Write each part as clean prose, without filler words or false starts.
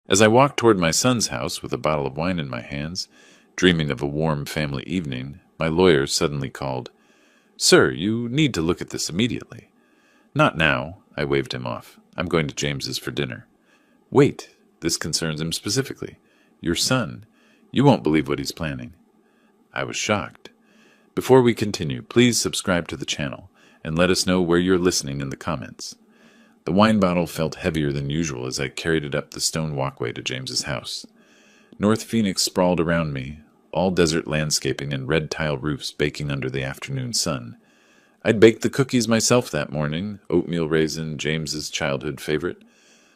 As I walked toward my son's house with a bottle of wine in my hands, dreaming of a warm family evening, my lawyer suddenly called. "Sir, you need to look at this immediately." "Not now," I waved him off. "I'm going to James's for dinner." "Wait, this concerns him specifically. Your son. You won't believe what he's planning." I was shocked. "Before we continue, please subscribe to the channel, and let us know where you're listening in the comments." The wine bottle felt heavier than usual as I carried it up the stone walkway to James's house. North Phoenix sprawled around me, all desert landscaping and red tile roofs baking under the afternoon sun. I'd baked the cookies myself that morning, oatmeal raisin, James's childhood favorite.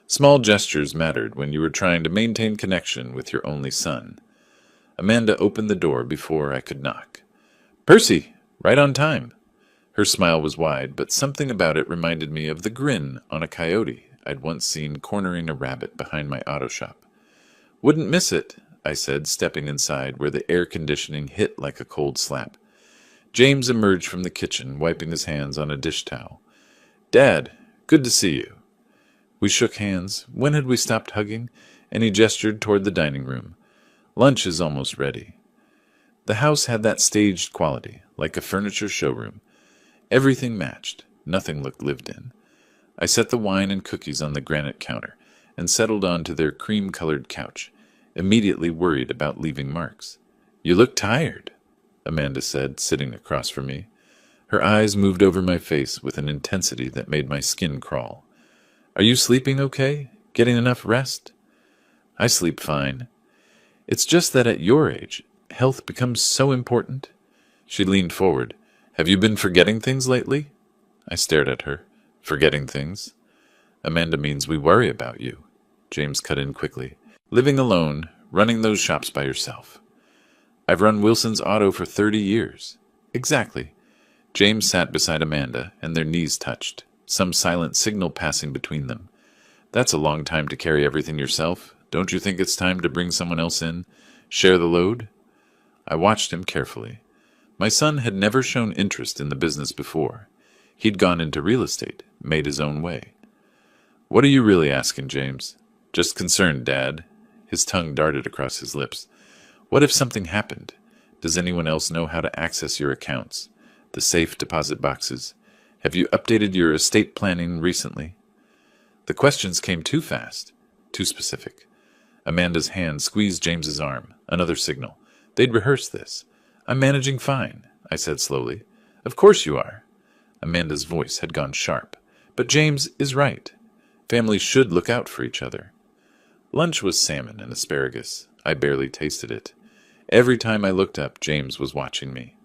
Small gestures mattered when you were trying to maintain connection with your only son. Amanda opened the door before I could knock. "Percy, right on time." Her smile was wide, but something about it reminded me of the grin on a coyote I'd once seen cornering a rabbit behind my auto shop. "Wouldn't miss it," I said, stepping inside where the air conditioning hit like a cold slap. James emerged from the kitchen, wiping his hands on a dish towel. "Dad, good to see you." We shook hands. When had we stopped hugging? And he gestured toward the dining room. "Lunch is almost ready." The house had that staged quality, like a furniture showroom. Everything matched. Nothing looked lived in. I set the wine and cookies on the granite counter and settled onto their cream-colored couch, immediately worried about leaving marks. "You look tired," Amanda said, sitting across from me. Her eyes moved over my face with an intensity that made my skin crawl. "Are you sleeping okay? Getting enough rest?" "I sleep fine. It's just that at your age, health becomes so important." She leaned forward. "Have you been forgetting things lately?" I stared at her. "Forgetting things?" "Amanda means we worry about you," James cut in quickly. "Living alone, running those shops by yourself." "I've run Wilson's Auto for 30 years. "Exactly." James sat beside Amanda, and their knees touched, some silent signal passing between them. "That's a long time to carry everything yourself. Don't you think it's time to bring someone else in? Share the load?" I watched him carefully. My son had never shown interest in the business before. He'd gone into real estate, made his own way. "What are you really asking, James?" "Just concerned, Dad." His tongue darted across his lips. "What if something happened? Does anyone else know how to access your accounts? The safe deposit boxes? Have you updated your estate planning recently?" The questions came too fast, too specific. Amanda's hand squeezed James's arm, another signal. They'd rehearsed this. "I'm managing fine," I said slowly. "Of course you are." Amanda's voice had gone sharp. "But James is right. Families should look out for each other." Lunch was salmon and asparagus. I barely tasted it. Every time I looked up, James was watching me.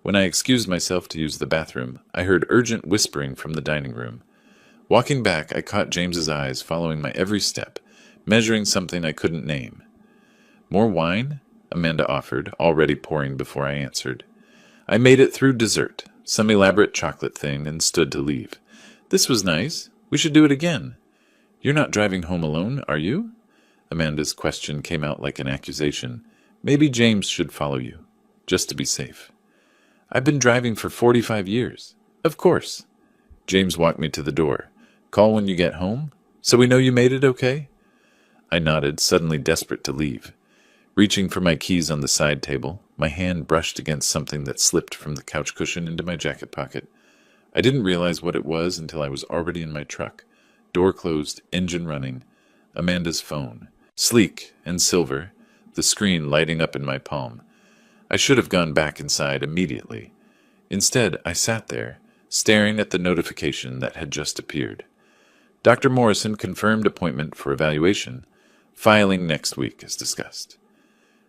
When I excused myself to use the bathroom, I heard urgent whispering from the dining room. Walking back, I caught James's eyes following my every step, measuring something I couldn't name. "More wine?" Amanda offered, already pouring before I answered. I made it through dessert, some elaborate chocolate thing, and stood to leave. "This was nice. We should do it again." "You're not driving home alone, are you?" Amanda's question came out like an accusation. "Maybe James should follow you, just to be safe." "I've been driving for 45 years. "Of course." James walked me to the door. "Call when you get home? So we know you made it okay?" I nodded, suddenly desperate to leave. Reaching for my keys on the side table, my hand brushed against something that slipped from the couch cushion into my jacket pocket. I didn't realize what it was until I was already in my truck. Door closed, engine running. Amanda's phone. Sleek and silver, the screen lighting up in my palm. I should have gone back inside immediately. Instead, I sat there, staring at the notification that had just appeared. Dr. Morrison confirmed appointment for evaluation. Filing next week, as discussed.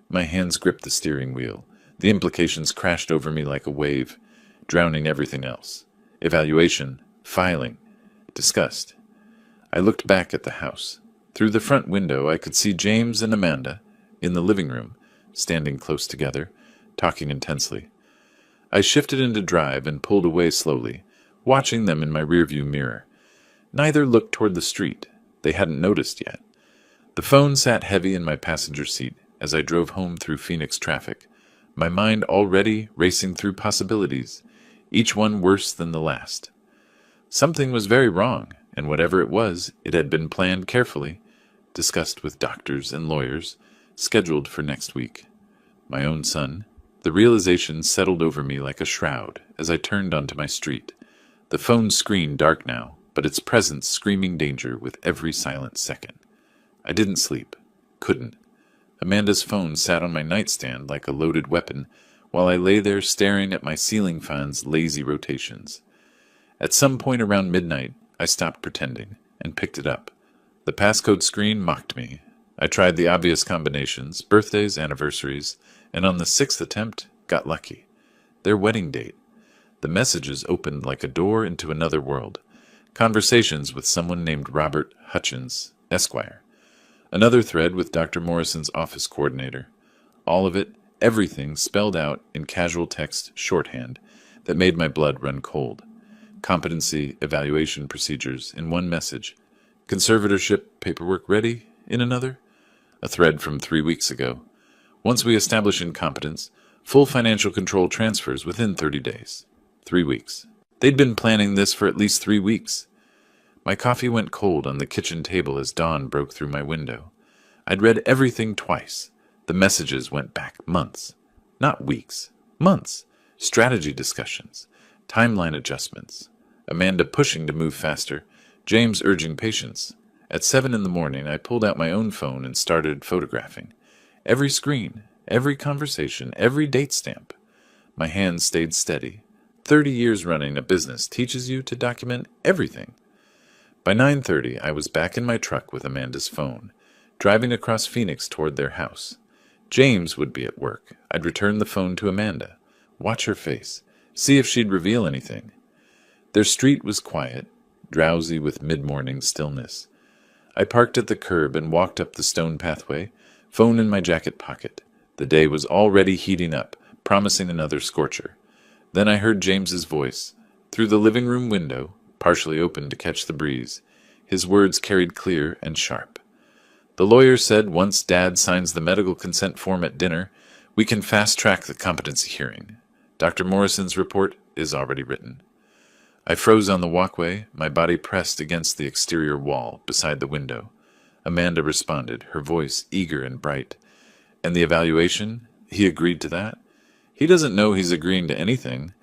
My hands gripped the steering wheel. The implications crashed over me like a wave, drowning everything else. Evaluation, filing, discussed. I looked back at the house. Through the front window, I could see James and Amanda, in the living room, standing close together, talking intensely. I shifted into drive and pulled away slowly, watching them in my rearview mirror. Neither looked toward the street. They hadn't noticed yet. The phone sat heavy in my passenger seat as I drove home through Phoenix traffic, my mind already racing through possibilities, each one worse than the last. Something was very wrong, and whatever it was, it had been planned carefully, discussed with doctors and lawyers, scheduled for next week. My own son. The realization settled over me like a shroud as I turned onto my street. The phone screen dark now, but its presence screaming danger with every silent second. I didn't sleep. Couldn't. Amanda's phone sat on my nightstand like a loaded weapon, while I lay there staring at my ceiling fan's lazy rotations. At some point around midnight, I stopped pretending and picked it up. The passcode screen mocked me. I tried the obvious combinations, birthdays, anniversaries, and on the 6th attempt, got lucky. Their wedding date. The messages opened like a door into another world. Conversations with someone named Robert Hutchins, Esquire. Another thread with Dr. Morrison's office coordinator. All of it, everything spelled out in casual text shorthand that made my blood run cold. Competency evaluation procedures in one message. Conservatorship paperwork ready in another. A thread from 3 weeks ago. Once we establish incompetence, full financial control transfers within 30 days. 3 weeks. They'd been planning this for at least 3 weeks. My coffee went cold on the kitchen table as dawn broke through my window. I'd read everything twice. The messages went back months. Not weeks. Months. Strategy discussions. Timeline adjustments. Amanda pushing to move faster. James urging patience. At 7 in the morning, I pulled out my own phone and started photographing. Every screen, every conversation, every date stamp. My hands stayed steady. 30 years running a business teaches you to document everything. By 9:30, I was back in my truck with Amanda's phone, driving across Phoenix toward their house. James would be at work. I'd return the phone to Amanda, watch her face, see if she'd reveal anything. Their street was quiet, drowsy with mid-morning stillness. I parked at the curb and walked up the stone pathway, phone in my jacket pocket. The day was already heating up, promising another scorcher. Then I heard James's voice, through the living room window, partially open to catch the breeze. His words carried clear and sharp. The lawyer said once Dad signs the medical consent form at dinner, we can fast-track the competency hearing. Dr. Morrison's report is already written. I froze on the walkway, my body pressed against the exterior wall beside the window. Amanda responded, her voice eager and bright. And the evaluation? He agreed to that? He doesn't know he's agreeing to anything.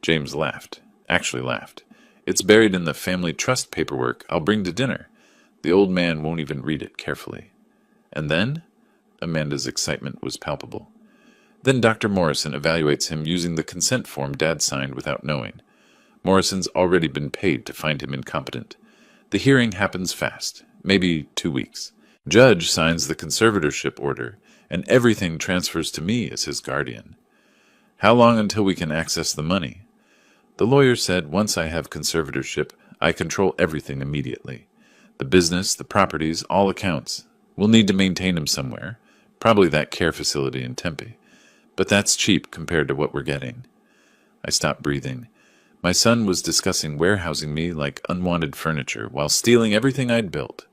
James laughed. Actually laughed. It's buried in the family trust paperwork I'll bring to dinner. The old man won't even read it carefully. And then? Amanda's excitement was palpable. Then Dr. Morrison evaluates him using the consent form Dad signed without knowing. Morrison's already been paid to find him incompetent. The hearing happens fast, maybe 2 weeks. Judge signs the conservatorship order, and everything transfers to me as his guardian. How long until we can access the money? The lawyer said once I have conservatorship, I control everything immediately. The business, the properties, all accounts. We'll need to maintain him somewhere, probably that care facility in Tempe. But that's cheap compared to what we're getting. I stopped breathing. My son was discussing warehousing me like unwanted furniture while stealing everything I'd built.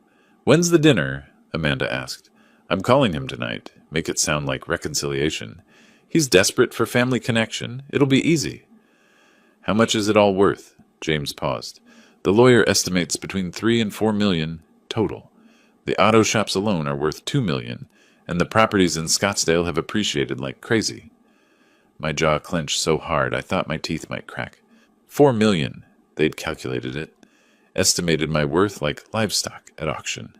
When's the dinner? Amanda asked. I'm calling him tonight. Make it sound like reconciliation. He's desperate for family connection. It'll be easy. How much is it all worth? James paused. The lawyer estimates between 3 and 4 million total. The auto shops alone are worth 2 million, and the properties in Scottsdale have appreciated like crazy. My jaw clenched so hard I thought my teeth might crack. 4 million, they'd calculated it. Estimated my worth like livestock at auction.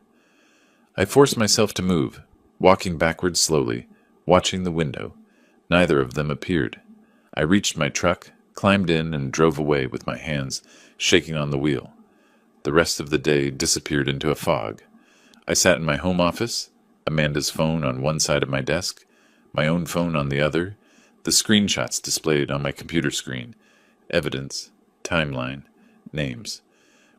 I forced myself to move, walking backwards slowly, watching the window. Neither of them appeared. I reached my truck, climbed in, and drove away with my hands shaking on the wheel. The rest of the day disappeared into a fog. I sat in my home office, Amanda's phone on one side of my desk, my own phone on the other, the screenshots displayed on my computer screen, evidence, timeline, names.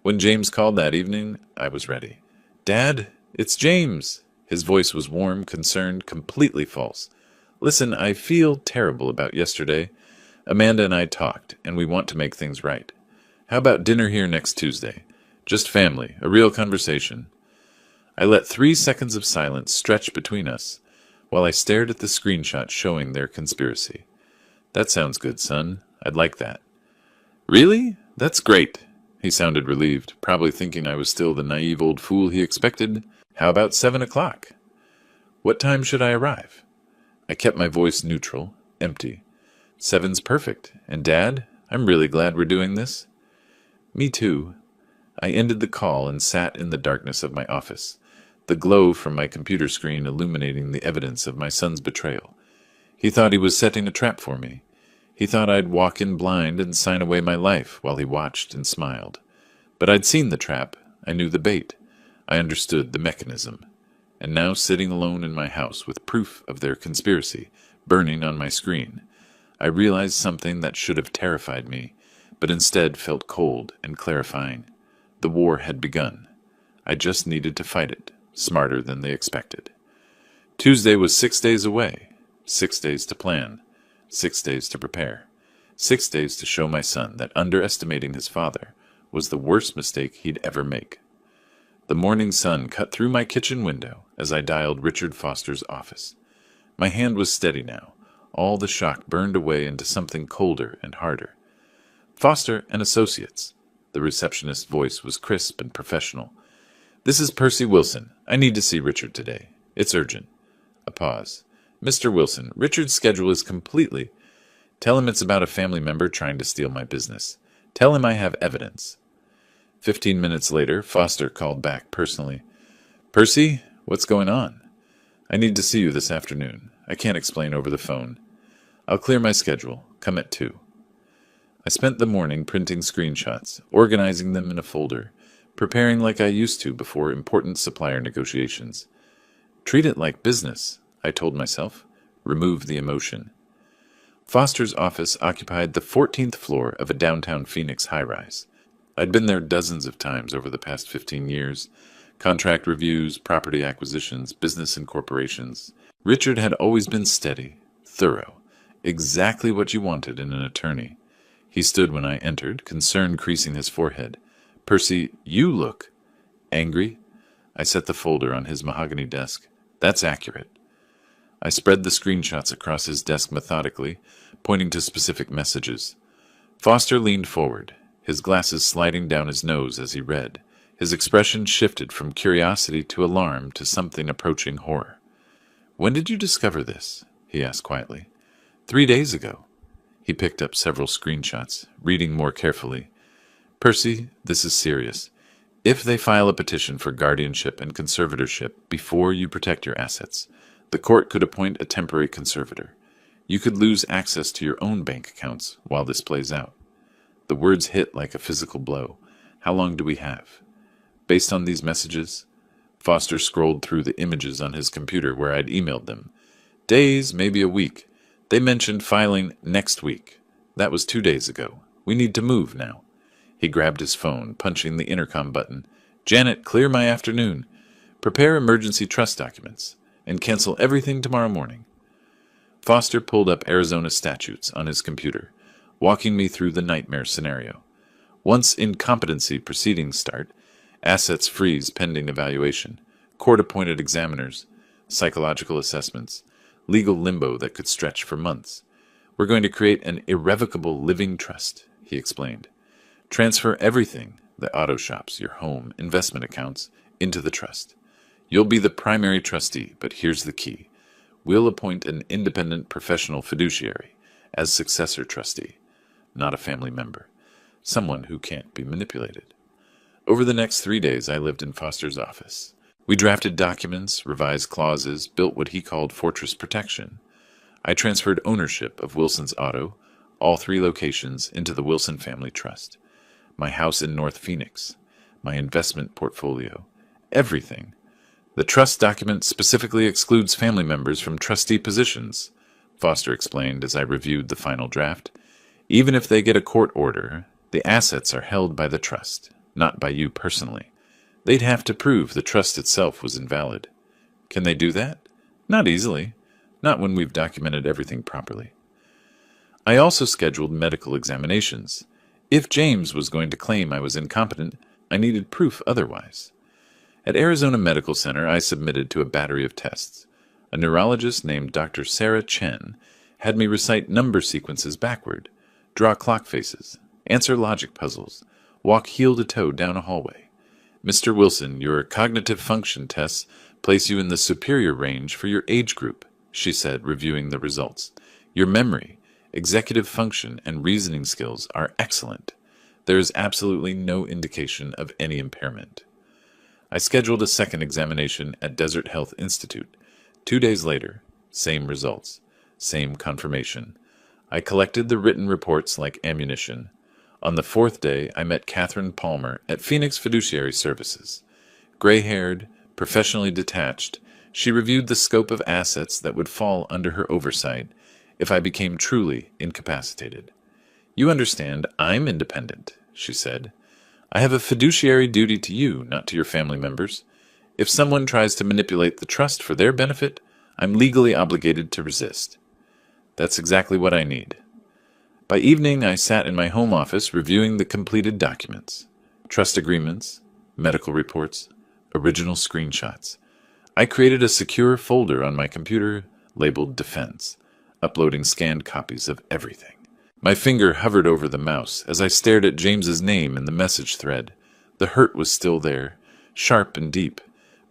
When James called that evening, I was ready. Dad, it's James! His voice was warm, concerned, completely false. Listen, I feel terrible about yesterday. Amanda and I talked, and we want to make things right. How about dinner here next Tuesday? Just family, a real conversation. I let 3 seconds of silence stretch between us, while I stared at the screenshot showing their conspiracy. That sounds good, son. I'd like that. Really? That's great. He sounded relieved, probably thinking I was still the naive old fool he expected. How about 7 o'clock? What time should I arrive? I kept my voice neutral, empty. 7's perfect. And Dad, I'm really glad we're doing this. Me too. I ended the call and sat in the darkness of my office, the glow from my computer screen illuminating the evidence of my son's betrayal. He thought he was setting a trap for me. He thought I'd walk in blind and sign away my life while he watched and smiled. But I'd seen the trap. I knew the bait. I understood the mechanism. And now, sitting alone in my house with proof of their conspiracy burning on my screen, I realized something that should have terrified me, but instead felt cold and clarifying. The war had begun. I just needed to fight it, smarter than they expected. Tuesday was 6 days away. 6 days to plan. 6 days to prepare. 6 days to show my son that underestimating his father was the worst mistake he'd ever make. The morning sun cut through my kitchen window as I dialed Richard Foster's office. My hand was steady now. All the shock burned away into something colder and harder. Foster and Associates. The receptionist's voice was crisp and professional. This is Percy Wilson. I need to see Richard today. It's urgent. A pause. Mr. Wilson, Richard's schedule is completely... Tell him it's about a family member trying to steal my business. Tell him I have evidence. 15 minutes later, Foster called back personally. Percy, what's going on? I need to see you this afternoon. I can't explain over the phone. I'll clear my schedule. Come at 2. I spent the morning printing screenshots, organizing them in a folder, preparing like I used to before important supplier negotiations. Treat it like business, I told myself. Remove the emotion. Foster's office occupied the 14th floor of a downtown Phoenix high-rise. I'd been there dozens of times over the past 15 years. Contract reviews, property acquisitions, business incorporations. Richard had always been steady, thorough, exactly what you wanted in an attorney. He stood when I entered, concern creasing his forehead. Percy, you look... Angry? I set the folder on his mahogany desk. That's accurate. I spread the screenshots across his desk methodically, pointing to specific messages. Foster leaned forward, his glasses sliding down his nose as he read. His expression shifted from curiosity to alarm to something approaching horror. When did you discover this? He asked quietly. 3 days ago. He picked up several screenshots, reading more carefully. Percy, this is serious. If they file a petition for guardianship and conservatorship before you protect your assets, the court could appoint a temporary conservator. You could lose access to your own bank accounts while this plays out. The words hit like a physical blow. How long do we have? Based on these messages, Foster scrolled through the images on his computer where I'd emailed them. Days, maybe a week. They mentioned filing next week. That was 2 days ago. We need to move now. He grabbed his phone, punching the intercom button. Janet, clear my afternoon. Prepare emergency trust documents, and cancel everything tomorrow morning. Foster pulled up Arizona statutes on his computer, walking me through the nightmare scenario. Once incompetency proceedings start, assets freeze pending evaluation, court-appointed examiners, psychological assessments, legal limbo that could stretch for months. We're going to create an irrevocable living trust, he explained. Transfer everything, the auto shops, your home, investment accounts, into the trust. You'll be the primary trustee, but here's the key. We'll appoint an independent professional fiduciary as successor trustee, not a family member, someone who can't be manipulated. Over the next 3 days, I lived in Foster's office. We drafted documents, revised clauses, built what he called fortress protection. I transferred ownership of Wilson's Auto, all 3 locations, into the Wilson Family Trust. My house in North Phoenix, my investment portfolio, everything. The trust document specifically excludes family members from trustee positions, Foster explained as I reviewed the final draft. Even if they get a court order, the assets are held by the trust, not by you personally. They'd have to prove the trust itself was invalid. Can they do that? Not easily. Not when we've documented everything properly. I also scheduled medical examinations. If James was going to claim I was incompetent, I needed proof otherwise. At Arizona Medical Center, I submitted to a battery of tests. A neurologist named Dr. Sarah Chen had me recite number sequences backward, draw clock faces, answer logic puzzles, walk heel to toe down a hallway. Mr. Wilson, your cognitive function tests place you in the superior range for your age group, she said, reviewing the results. Your memory, executive function, and reasoning skills are excellent. There is absolutely no indication of any impairment. I scheduled a second examination at Desert Health Institute. 2 days later, same results, same confirmation. I collected the written reports like ammunition. On the fourth day, I met Catherine Palmer at Phoenix Fiduciary Services. Gray-haired, professionally detached, she reviewed the scope of assets that would fall under her oversight if I became truly incapacitated. You understand, I'm independent, she said. I have a fiduciary duty to you, not to your family members. If someone tries to manipulate the trust for their benefit, I'm legally obligated to resist. That's exactly what I need. By evening, I sat in my home office reviewing the completed documents, trust agreements, medical reports, original screenshots. I created a secure folder on my computer labeled Defense, uploading scanned copies of everything. My finger hovered over the mouse as I stared at James's name in the message thread. The hurt was still there, sharp and deep,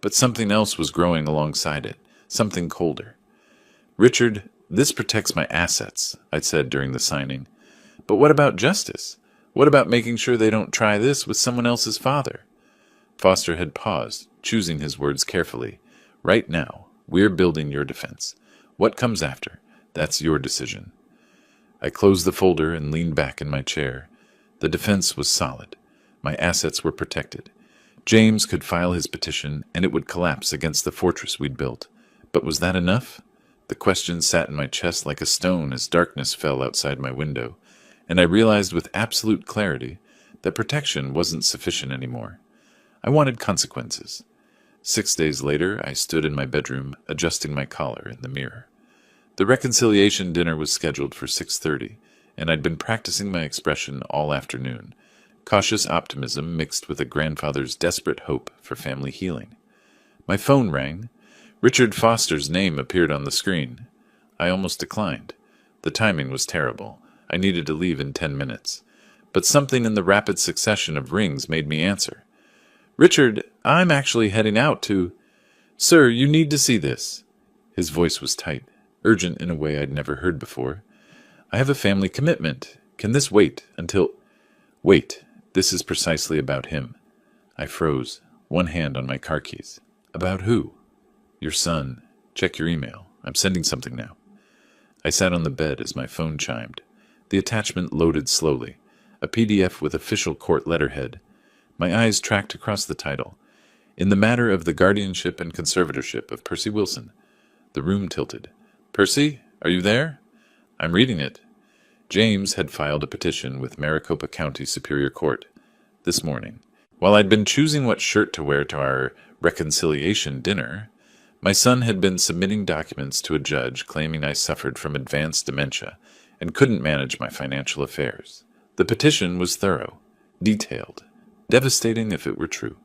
but something else was growing alongside it, something colder. Richard, this protects my assets, I said during the signing. But what about justice? What about making sure they don't try this with someone else's father? Foster had paused, choosing his words carefully. Right now, we're building your defense. What comes after? That's your decision. I closed the folder and leaned back in my chair. The defense was solid. My assets were protected. James could file his petition, and it would collapse against the fortress we'd built. But was that enough? The question sat in my chest like a stone as darkness fell outside my window, and I realized with absolute clarity that protection wasn't sufficient anymore. I wanted consequences. 6 days later, I stood in my bedroom, adjusting my collar in the mirror. The reconciliation dinner was scheduled for 6:30, and I'd been practicing my expression all afternoon, cautious optimism mixed with a grandfather's desperate hope for family healing. My phone rang. Richard Foster's name appeared on the screen. I almost declined. The timing was terrible. I needed to leave in 10 minutes. But something in the rapid succession of rings made me answer. Richard, I'm actually heading out to... Sir, you need to see this. His voice was tight, urgent in a way I'd never heard before. I have a family commitment. Can this wait until... Wait, this is precisely about him. I froze, one hand on my car keys. About who? Your son. Check your email. I'm sending something now. I sat on the bed as my phone chimed. The attachment loaded slowly, a PDF with official court letterhead. My eyes tracked across the title. In the matter of the guardianship and conservatorship of Percy Wilson. The room tilted. Percy, are you there? I'm reading it. James had filed a petition with Maricopa County Superior Court this morning. While I'd been choosing what shirt to wear to our reconciliation dinner, my son had been submitting documents to a judge claiming I suffered from advanced dementia and couldn't manage my financial affairs. The petition was thorough, detailed, devastating if it were true.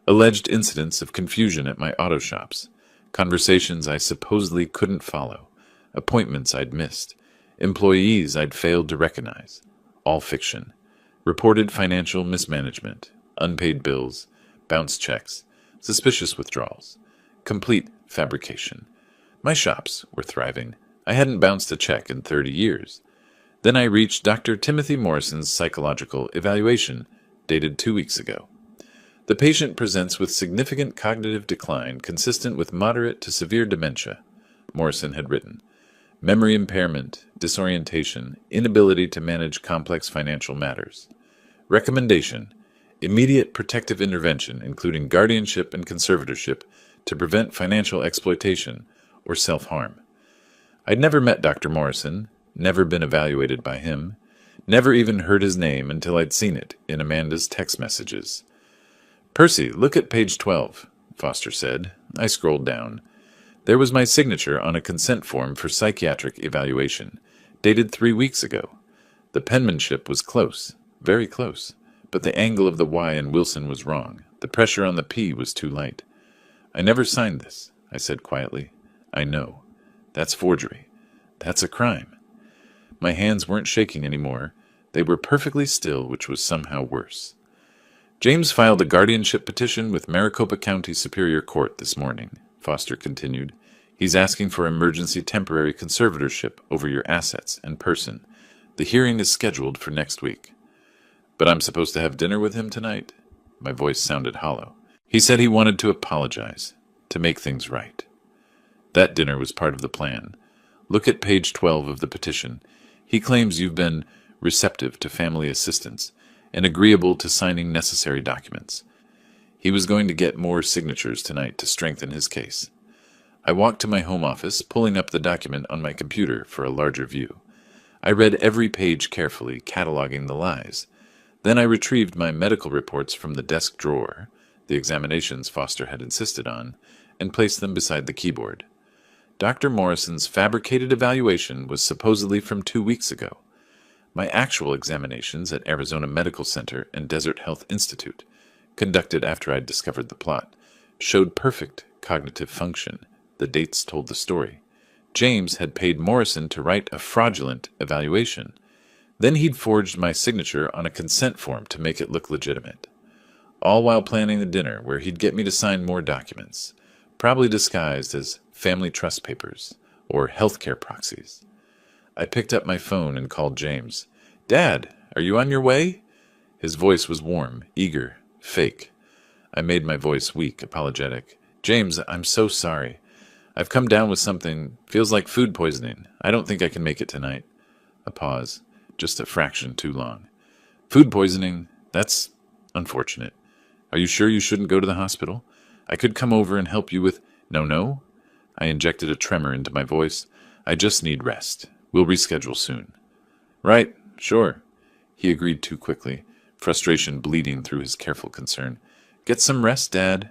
Alleged incidents of confusion at my auto shops, conversations I supposedly couldn't follow, appointments I'd missed, employees I'd failed to recognize, all fiction. Reported financial mismanagement, unpaid bills, bounced checks, suspicious withdrawals, complete fabrication. My shops were thriving. I hadn't bounced a check in 30 years. Then I reached Dr. Timothy Morrison's psychological evaluation, dated 2 weeks ago. The patient presents with significant cognitive decline consistent with moderate to severe dementia, Morrison had written. Memory impairment, disorientation, inability to manage complex financial matters. Recommendation: immediate protective intervention, including guardianship and conservatorship, to prevent financial exploitation or self-harm. I'd never met Dr. Morrison, never been evaluated by him, never even heard his name until I'd seen it in Amanda's text messages. Percy, look at page 12, Foster said. I scrolled down. There was my signature on a consent form for psychiatric evaluation, dated 3 weeks ago. The penmanship was close, very close, but the angle of the Y in Wilson was wrong. The pressure on the P was too light. I never signed this, I said quietly. I know. That's forgery. That's a crime. My hands weren't shaking anymore. They were perfectly still, which was somehow worse. James filed a guardianship petition with Maricopa County Superior Court this morning, Foster continued. He's asking for emergency temporary conservatorship over your assets and person. The hearing is scheduled for next week. But I'm supposed to have dinner with him tonight? My voice sounded hollow. He said he wanted to apologize, to make things right. That dinner was part of the plan. Look at page 12 of the petition. He claims you've been receptive to family assistance and agreeable to signing necessary documents. He was going to get more signatures tonight to strengthen his case. I walked to my home office, pulling up the document on my computer for a larger view. I read every page carefully, cataloging the lies. Then I retrieved my medical reports from the desk drawer, the examinations Foster had insisted on, and placed them beside the keyboard. Dr. Morrison's fabricated evaluation was supposedly from 2 weeks ago. My actual examinations at Arizona Medical Center and Desert Health Institute, conducted after I'd discovered the plot, showed perfect cognitive function. The dates told the story. James had paid Morrison to write a fraudulent evaluation. Then he'd forged my signature on a consent form to make it look legitimate. All while planning the dinner where he'd get me to sign more documents, probably disguised as family trust papers or healthcare proxies. I picked up my phone and called James. "Dad, are you on your way?" His voice was warm, eager, fake. I made my voice weak, apologetic. "James, I'm so sorry. I've come down with something, feels like food poisoning. I don't think I can make it tonight." A pause, just a fraction too long. "Food poisoning? That's unfortunate. Are you sure you shouldn't go to the hospital? I could come over and help you with—" No. I injected a tremor into my voice. "I just need rest. We'll reschedule soon." "Right, sure." He agreed too quickly, frustration bleeding through his careful concern. "Get some rest, Dad."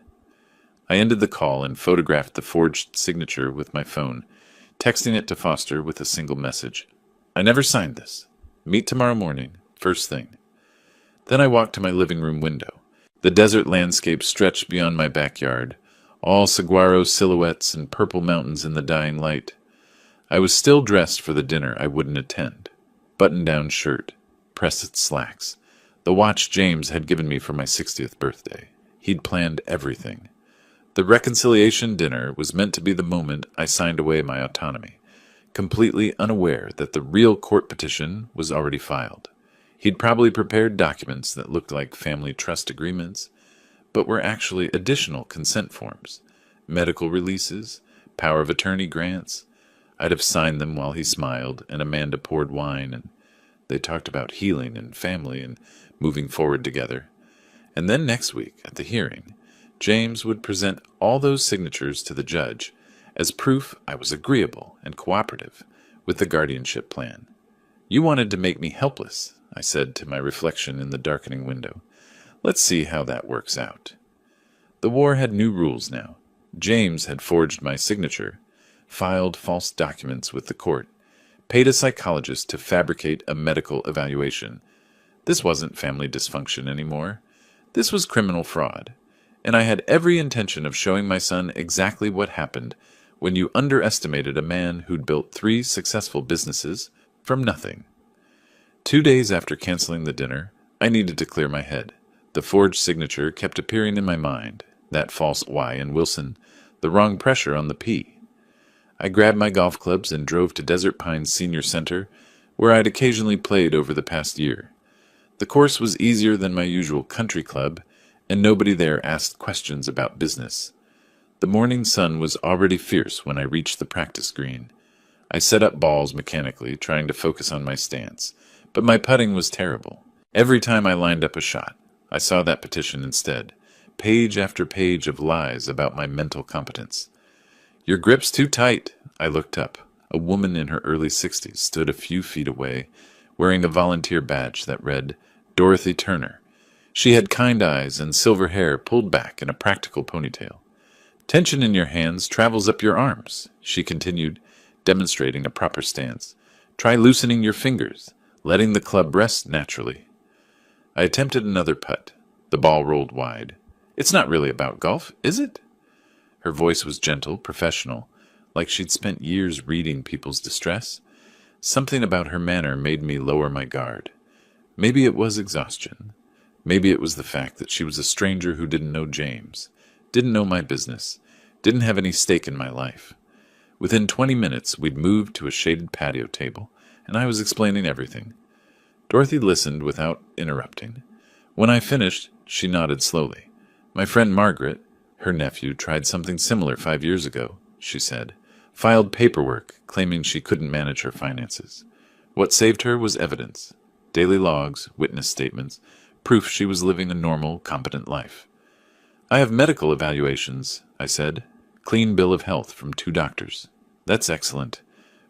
I ended the call and photographed the forged signature with my phone, texting it to Foster with a single message. "I never signed this. Meet tomorrow morning, first thing." Then I walked to my living room window. The desert landscape stretched beyond my backyard, all saguaro silhouettes and purple mountains in the dying light. I was still dressed for the dinner I wouldn't attend. Button-down shirt, pressed slacks, the watch James had given me for my 60th birthday. He'd planned everything. The reconciliation dinner was meant to be the moment I signed away my autonomy, completely unaware that the real court petition was already filed. He'd probably prepared documents that looked like family trust agreements, but were actually additional consent forms, medical releases, power of attorney grants. I'd have signed them while he smiled, and Amanda poured wine, and they talked about healing and family and moving forward together. And then next week, at the hearing, James would present all those signatures to the judge as proof I was agreeable and cooperative with the guardianship plan. "You wanted to make me helpless," I said to my reflection in the darkening window. "Let's see how that works out." The war had new rules now. James had forged my signature, filed false documents with the court, paid a psychologist to fabricate a medical evaluation. This wasn't family dysfunction anymore. This was criminal fraud. And I had every intention of showing my son exactly what happened when you underestimated a man who'd built 3 successful businesses from nothing. 2 days after canceling the dinner, I needed to clear my head. The forged signature kept appearing in my mind, that false Y in Wilson, the wrong pressure on the P. I grabbed my golf clubs and drove to Desert Pines Senior Center, where I'd occasionally played over the past year. The course was easier than my usual country club, and nobody there asked questions about business. The morning sun was already fierce when I reached the practice green. I set up balls mechanically, trying to focus on my stance, but my putting was terrible. Every time I lined up a shot, I saw that petition instead, page after page of lies about my mental competence. "Your grip's too tight." I looked up. A woman in her early 60s stood a few feet away, wearing a volunteer badge that read, "Dorothy Turner." She had kind eyes and silver hair pulled back in a practical ponytail. "Tension in your hands travels up your arms," she continued, demonstrating a proper stance. "Try loosening your fingers, letting the club rest naturally." I attempted another putt. The ball rolled wide. "It's not really about golf, is it?" Her voice was gentle, professional, like she'd spent years reading people's distress. Something about her manner made me lower my guard. Maybe it was exhaustion. Maybe it was the fact that she was a stranger who didn't know James, didn't know my business, didn't have any stake in my life. Within 20 minutes, we'd moved to a shaded patio table, and I was explaining everything. Dorothy listened without interrupting. When I finished, she nodded slowly. My friend Margaret, her nephew, tried something similar 5 years ago, she said. Filed paperwork claiming she couldn't manage her finances. What saved her was evidence. Daily logs, witness statements, proof she was living a normal, competent life. I have medical evaluations, I said. Clean bill of health from 2 doctors. That's excellent.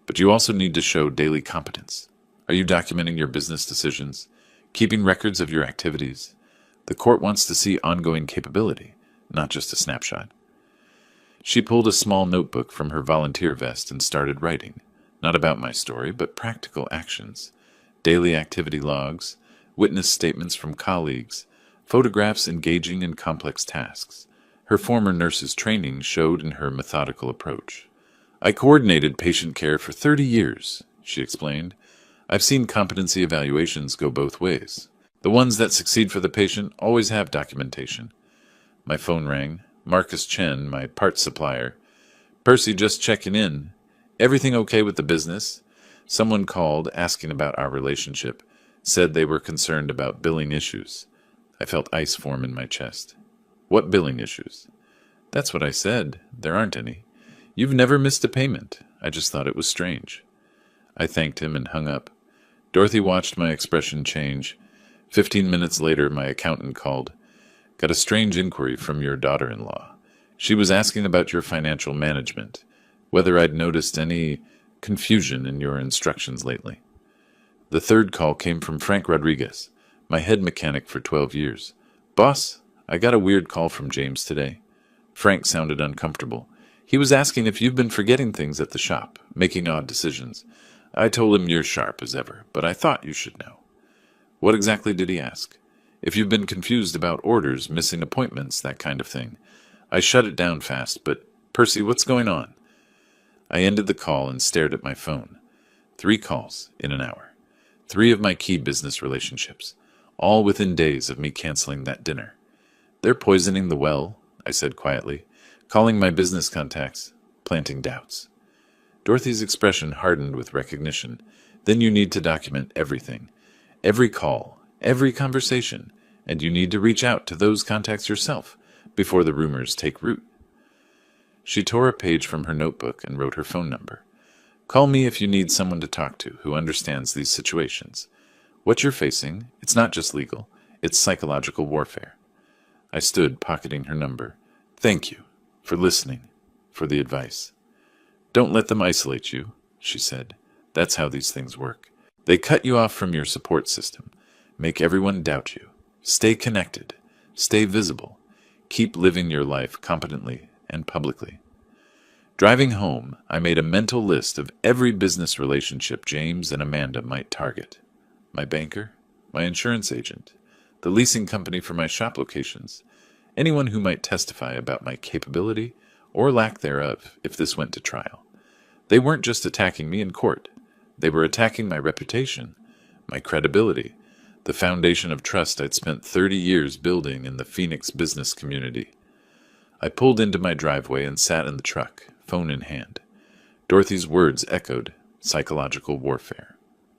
But you also need to show daily competence. Are you documenting your business decisions? Keeping records of your activities? The court wants to see ongoing capability, not just a snapshot. She pulled a small notebook from her volunteer vest and started writing, not about my story, but practical actions. Daily activity logs, witness statements from colleagues, photographs engaging in complex tasks. Her former nurse's training showed in her methodical approach. I coordinated patient care for 30 years, she explained. I've seen competency evaluations go both ways. The ones that succeed for the patient always have documentation. My phone rang. Marcus Chen, my parts supplier. Percy, just checking in. Everything okay with the business? Someone called, asking about our relationship. Said they were concerned about billing issues. I felt ice form in my chest. What billing issues? That's what I said. There aren't any. You've never missed a payment. I just thought it was strange. I thanked him and hung up. Dorothy watched my expression change. 15 minutes later, my accountant called. Got a strange inquiry from your daughter-in-law. She was asking about your financial management, whether I'd noticed any confusion in your instructions lately. The third call came from Frank Rodriguez, my head mechanic for 12 years. Boss, I got a weird call from James today. Frank sounded uncomfortable. He was asking if you've been forgetting things at the shop, making odd decisions. I told him you're sharp as ever, but I thought you should know. What exactly did he ask? If you've been confused about orders, missing appointments, that kind of thing. I shut it down fast, but, Percy, what's going on? I ended the call and stared at my phone. 3 calls in an hour. 3 of my key business relationships, all within days of me canceling that dinner. They're poisoning the well, I said quietly, calling my business contacts, planting doubts. Dorothy's expression hardened with recognition. Then you need to document everything. Every call, every conversation, and you need to reach out to those contacts yourself before the rumors take root. She tore a page from her notebook and wrote her phone number. Call me if you need someone to talk to who understands these situations. What you're facing, it's not just legal, it's psychological warfare. I stood, pocketing her number. Thank you for listening, for the advice. Don't let them isolate you, she said. That's how these things work. They cut you off from your support system, make everyone doubt you. Stay connected, stay visible, keep living your life competently and publicly. Driving home, I made a mental list of every business relationship James and Amanda might target. My banker, my insurance agent, the leasing company for my shop locations, anyone who might testify about my capability or lack thereof if this went to trial. They weren't just attacking me in court. They were attacking my reputation, my credibility, the foundation of trust I'd spent 30 years building in the Phoenix business community. I pulled into my driveway and sat in the truck, phone in hand. Dorothy's words echoed, psychological warfare.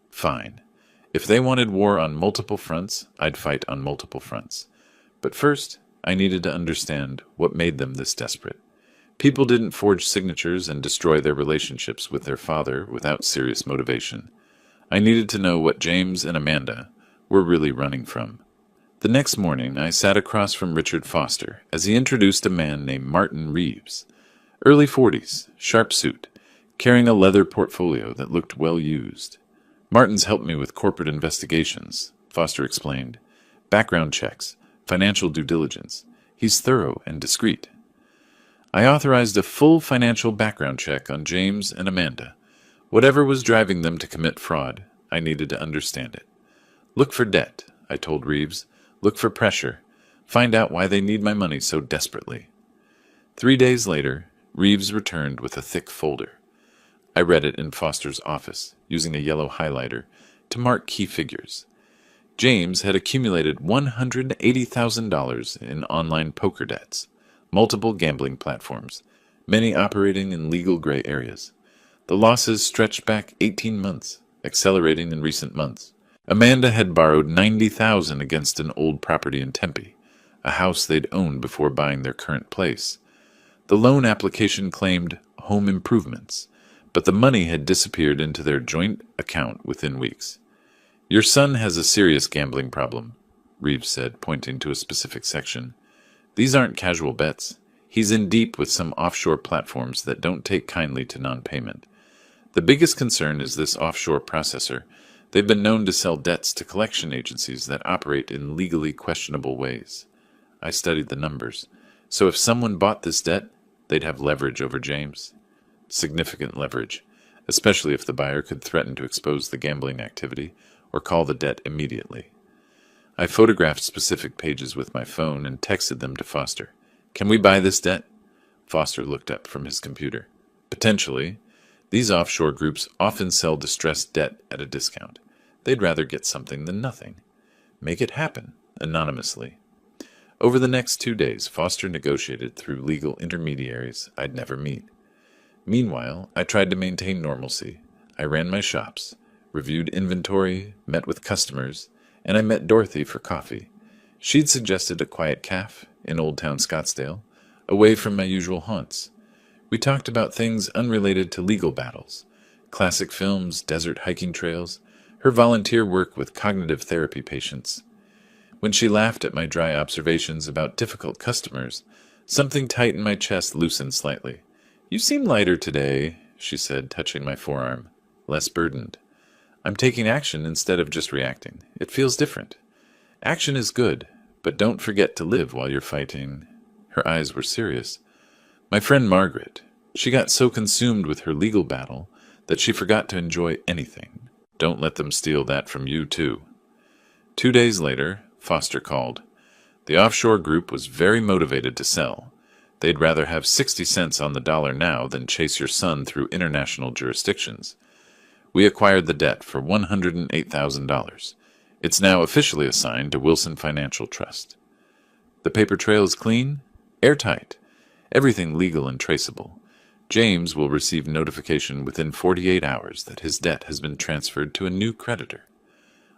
Fine. If they wanted war on multiple fronts, I'd fight on multiple fronts. But first, I needed to understand what made them this desperate. People didn't forge signatures and destroy their relationships with their father without serious motivation. I needed to know what James and Amanda were really running from. The next morning, I sat across from Richard Foster as he introduced a man named Martin Reeves. Early 40s, sharp suit, carrying a leather portfolio that looked well used. Martin's helped me with corporate investigations, Foster explained. Background checks, financial due diligence. He's thorough and discreet. I authorized a full financial background check on James and Amanda. Whatever was driving them to commit fraud, I needed to understand it. Look for debt, I told Reeves. Look for pressure. Find out why they need my money so desperately. 3 days later, Reeves returned with a thick folder. I read it in Foster's office, using a yellow highlighter to mark key figures. James had accumulated $180,000 in online poker debts, multiple gambling platforms, many operating in legal gray areas. The losses stretched back 18 months, accelerating in recent months. Amanda had borrowed $90,000 against an old property in Tempe, a house they'd owned before buying their current place. The loan application claimed home improvements, but the money had disappeared into their joint account within weeks. "Your son has a serious gambling problem," Reeves said, pointing to a specific section. "These aren't casual bets. He's in deep with some offshore platforms that don't take kindly to non-payment. The biggest concern is this offshore processor. They've been known to sell debts to collection agencies that operate in legally questionable ways. I studied the numbers. So if someone bought this debt, they'd have leverage over James. Significant leverage, especially if the buyer could threaten to expose the gambling activity or call the debt immediately. I photographed specific pages with my phone and texted them to Foster. "Can we buy this debt?" Foster looked up from his computer. "Potentially. These offshore groups often sell distressed debt at a discount. They'd rather get something than nothing. Make it happen, anonymously." Over the next 2 days, Foster negotiated through legal intermediaries I'd never meet. Meanwhile, I tried to maintain normalcy. I ran my shops, reviewed inventory, met with customers, and I met Dorothy for coffee. She'd suggested a quiet cafe in Old Town Scottsdale, away from my usual haunts. We talked about things unrelated to legal battles, classic films, desert hiking trails, her volunteer work with cognitive therapy patients. When she laughed at my dry observations about difficult customers, something tight in my chest loosened slightly. "You seem lighter today," she said, touching my forearm, "less burdened." "I'm taking action instead of just reacting. It feels different. Action is good, but don't forget to live while you're fighting." Her eyes were serious. "My friend Margaret, she got so consumed with her legal battle that she forgot to enjoy anything. Don't let them steal that from you, too." 2 days later, Foster called. The offshore group was very motivated to sell. They'd rather have 60 cents on the dollar now than chase your son through international jurisdictions. We acquired the debt for $108,000. It's now officially assigned to Wilson Financial Trust. The paper trail is clean, airtight, everything legal and traceable. James will receive notification within 48 hours that his debt has been transferred to a new creditor.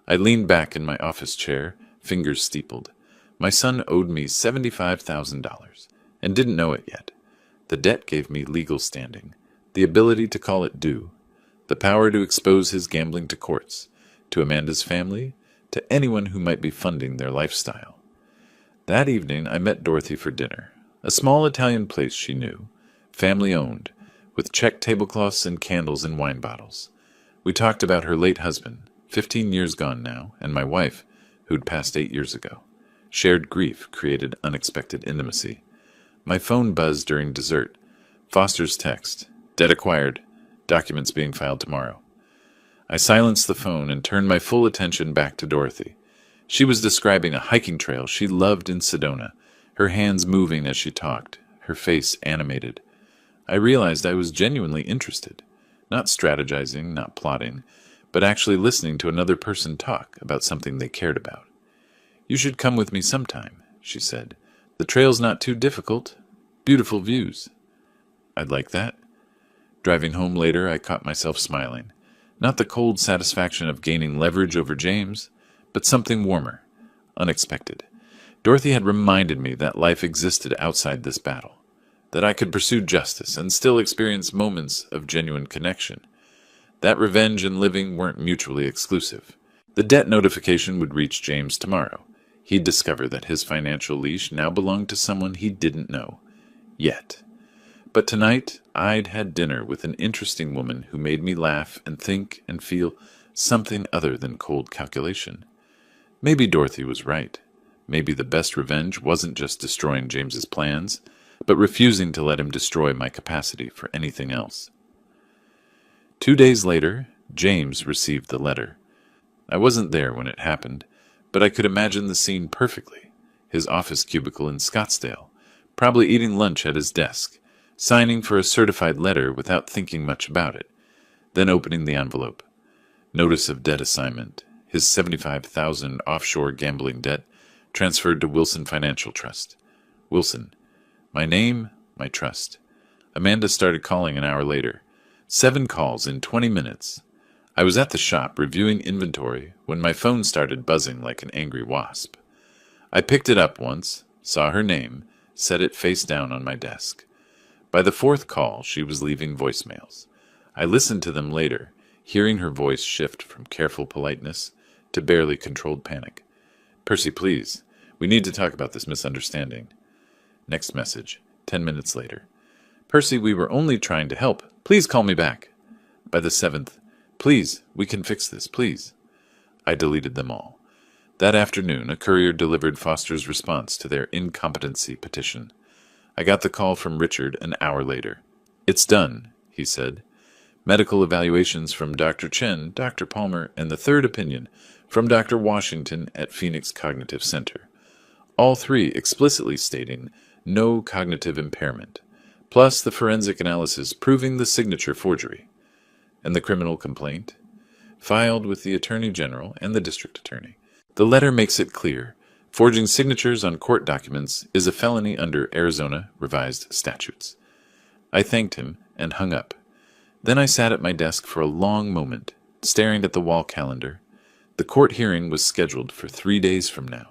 I leaned back in my office chair, fingers steepled. My son owed me $75,000, and didn't know it yet. The debt gave me legal standing, the ability to call it due, the power to expose his gambling to courts, to Amanda's family, to anyone who might be funding their lifestyle. That evening I met Dorothy for dinner, a small Italian place she knew, family-owned, with checked tablecloths and candles in wine bottles. We talked about her late husband, 15 years gone now, and my wife, who'd passed 8 years ago. Shared grief created unexpected intimacy. My phone buzzed during dessert. Foster's text, "Debt acquired. Documents being filed tomorrow." I silenced the phone and turned my full attention back to Dorothy. She was describing a hiking trail she loved in Sedona, her hands moving as she talked, her face animated. I realized I was genuinely interested, not strategizing, not plotting, but actually listening to another person talk about something they cared about. "You should come with me sometime," she said. "The trail's not too difficult. Beautiful views." "I'd like that." Driving home later, I caught myself smiling. Not the cold satisfaction of gaining leverage over James, but something warmer, unexpected. Dorothy had reminded me that life existed outside this battle, that I could pursue justice and still experience moments of genuine connection, that revenge and living weren't mutually exclusive. The debt notification would reach James tomorrow. He'd discover that his financial leash now belonged to someone he didn't know. Yet. But tonight, I'd had dinner with an interesting woman who made me laugh and think and feel something other than cold calculation. Maybe Dorothy was right. Maybe the best revenge wasn't just destroying James's plans, but refusing to let him destroy my capacity for anything else. 2 days later, James received the letter. I wasn't there when it happened, but I could imagine the scene perfectly. His office cubicle in Scottsdale, probably eating lunch at his desk, signing for a certified letter without thinking much about it, then opening the envelope. Notice of debt assignment. his $75,000 offshore gambling debt transferred to Wilson Financial Trust. Wilson. My name, my trust. Amanda started calling an hour later. 7 calls in 20 minutes. I was at the shop reviewing inventory when my phone started buzzing like an angry wasp. I picked it up once, saw her name, set it face down on my desk. By the 4th call, she was leaving voicemails. I listened to them later, hearing her voice shift from careful politeness to barely controlled panic. Percy, please. We need to talk about this misunderstanding. Next message, 10 minutes later. Percy, we were only trying to help. Please call me back. By the 7th, please, we can fix this, please. I deleted them all. That afternoon, a courier delivered Foster's response to their incompetency petition. I got the call from Richard an hour later. It's done, he said. Medical evaluations from Dr. Chen, Dr. Palmer, and the third opinion from Dr. Washington at Phoenix Cognitive Center. All 3 explicitly stating no cognitive impairment, plus the forensic analysis proving the signature forgery. And the criminal complaint? Filed with the Attorney General and the District Attorney. The letter makes it clear, forging signatures on court documents is a felony under Arizona revised statutes. I thanked him and hung up. Then I sat at my desk for a long moment, staring at the wall calendar. The court hearing was scheduled for 3 days from now.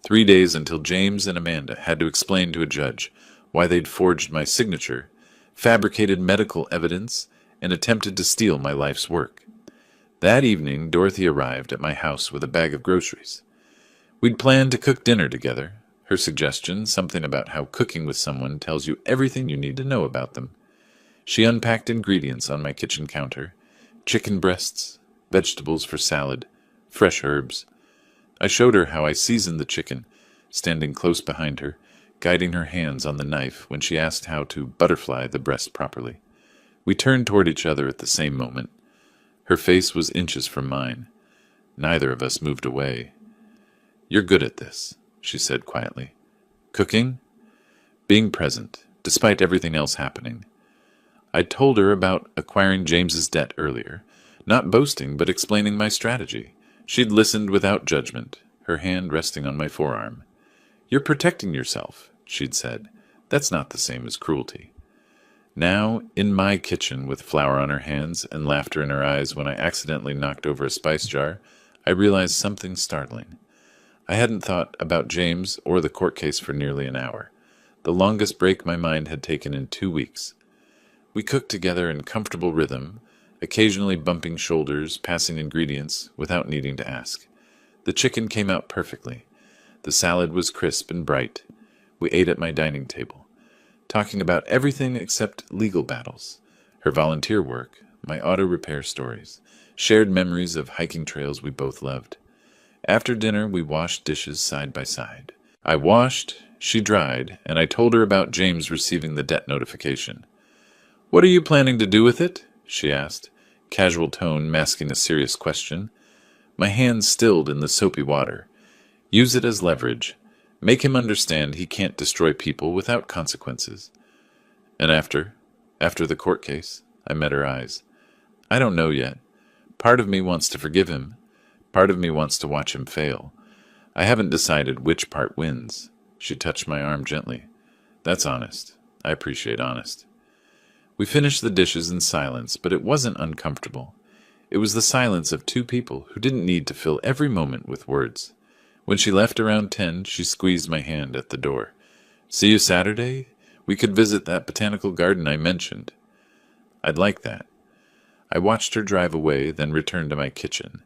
3 days until James and Amanda had to explain to a judge why they'd forged my signature, fabricated medical evidence, and attempted to steal my life's work. That evening, Dorothy arrived at my house with a bag of groceries. We'd planned to cook dinner together. Her suggestion, something about how cooking with someone tells you everything you need to know about them. She unpacked ingredients on my kitchen counter: chicken breasts, vegetables for salad, fresh herbs. I showed her how I seasoned the chicken, standing close behind her, guiding her hands on the knife when she asked how to butterfly the breast properly. We turned toward each other at the same moment. Her face was inches from mine. Neither of us moved away. You're good at this, she said quietly. Cooking? Being present, despite everything else happening. I told her about acquiring James's debt earlier, not boasting but explaining my strategy. She'd listened without judgment, her hand resting on my forearm. You're protecting yourself, she'd said. That's not the same as cruelty. Now, in my kitchen, with flour on her hands and laughter in her eyes when I accidentally knocked over a spice jar, I realized something startling. I hadn't thought about James or the court case for nearly an hour, the longest break my mind had taken in 2 weeks. We cooked together in comfortable rhythm, occasionally bumping shoulders, passing ingredients, without needing to ask. The chicken came out perfectly. The salad was crisp and bright. We ate at my dining table, talking about everything except legal battles, her volunteer work, my auto repair stories, shared memories of hiking trails we both loved. After dinner, we washed dishes side by side. I washed, she dried, and I told her about James receiving the debt notification. What are you planning to do with it? She asked, casual tone masking a serious question. My hands stilled in the soapy water. Use it as leverage. Make him understand he can't destroy people without consequences. And after the court case, I met her eyes. I don't know yet. Part of me wants to forgive him. Part of me wants to watch him fail. I haven't decided which part wins. She touched my arm gently. That's honest. I appreciate honest. We finished the dishes in silence, but it wasn't uncomfortable. It was the silence of 2 people who didn't need to fill every moment with words. When she left around 10, she squeezed my hand at the door. See you Saturday? We could visit that botanical garden I mentioned. I'd like that. I watched her drive away, then returned to my kitchen.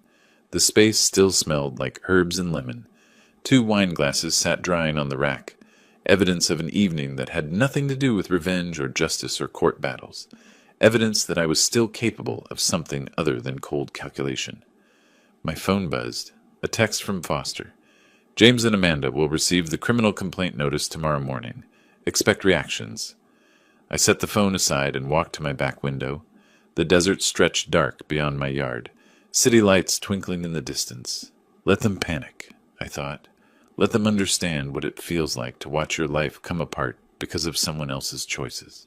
The space still smelled like herbs and lemon. 2 wine glasses sat drying on the rack, evidence of an evening that had nothing to do with revenge or justice or court battles, evidence that I was still capable of something other than cold calculation. My phone buzzed. A text from Foster. James and Amanda will receive the criminal complaint notice tomorrow morning. Expect reactions. I set the phone aside and walked to my back window. The desert stretched dark beyond my yard, city lights twinkling in the distance. Let them panic, I thought. Let them understand what it feels like to watch your life come apart because of someone else's choices.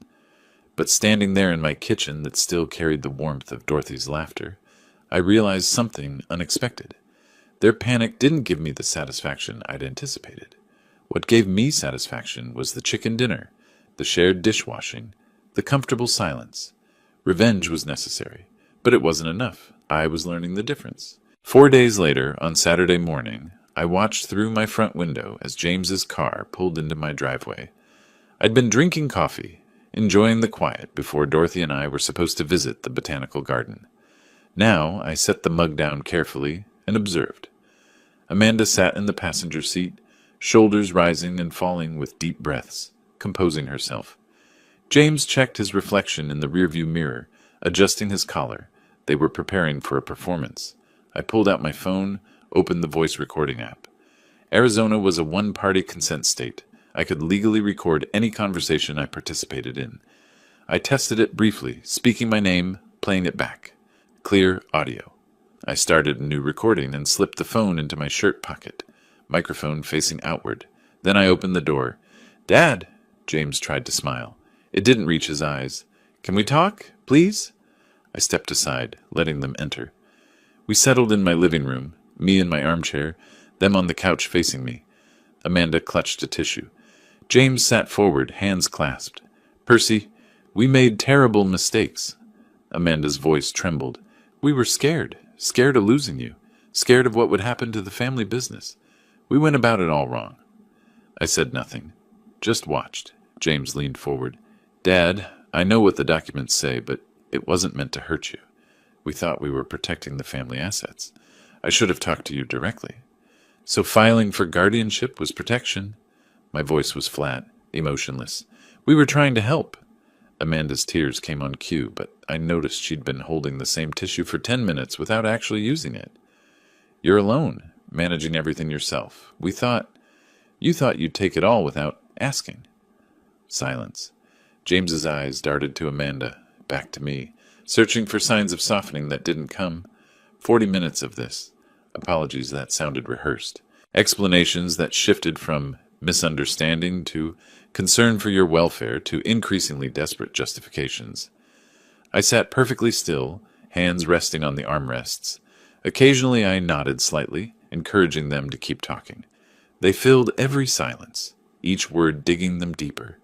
But standing there in my kitchen that still carried the warmth of Dorothy's laughter, I realized something unexpected. Their panic didn't give me the satisfaction I'd anticipated. What gave me satisfaction was the chicken dinner, the shared dishwashing, the comfortable silence. Revenge was necessary, but it wasn't enough. I was learning the difference. 4 days later, on Saturday morning, I watched through my front window as James's car pulled into my driveway. I'd been drinking coffee, enjoying the quiet before Dorothy and I were supposed to visit the botanical garden. Now I set the mug down carefully and observed. Amanda sat in the passenger seat, shoulders rising and falling with deep breaths, composing herself. James checked his reflection in the rearview mirror, adjusting his collar. They were preparing for a performance. I pulled out my phone, opened the voice recording app. Arizona was a one-party consent state. I could legally record any conversation I participated in. I tested it briefly, speaking my name, playing it back. Clear audio. I started a new recording and slipped the phone into my shirt pocket, microphone facing outward. Then I opened the door. "Dad," James tried to smile. It didn't reach his eyes. "Can we talk, please?" I stepped aside, letting them enter. We settled in my living room, me in my armchair, them on the couch facing me. Amanda clutched a tissue. James sat forward, hands clasped. "Percy, we made terrible mistakes." Amanda's voice trembled. "We were scared of losing you, scared of what would happen to the family business. We went about it all wrong." I said nothing, just watched. James leaned forward. "Dad, I know what the documents say, but it wasn't meant to hurt you. We thought we were protecting the family assets. I should have talked to you directly." "So filing for guardianship was protection?" My voice was flat, emotionless. "We were trying to help." Amanda's tears came on cue, but I noticed she'd been holding the same tissue for 10 minutes without actually using it. "You're alone, managing everything yourself. You thought you'd take it all without asking." Silence. James's eyes darted to Amanda, back to me, searching for signs of softening that didn't come. 40 minutes of this. Apologies that sounded rehearsed. Explanations that shifted from misunderstanding to concern for your welfare to increasingly desperate justifications. I sat perfectly still, hands resting on the armrests. Occasionally I nodded slightly, encouraging them to keep talking. They filled every silence, each word digging them deeper.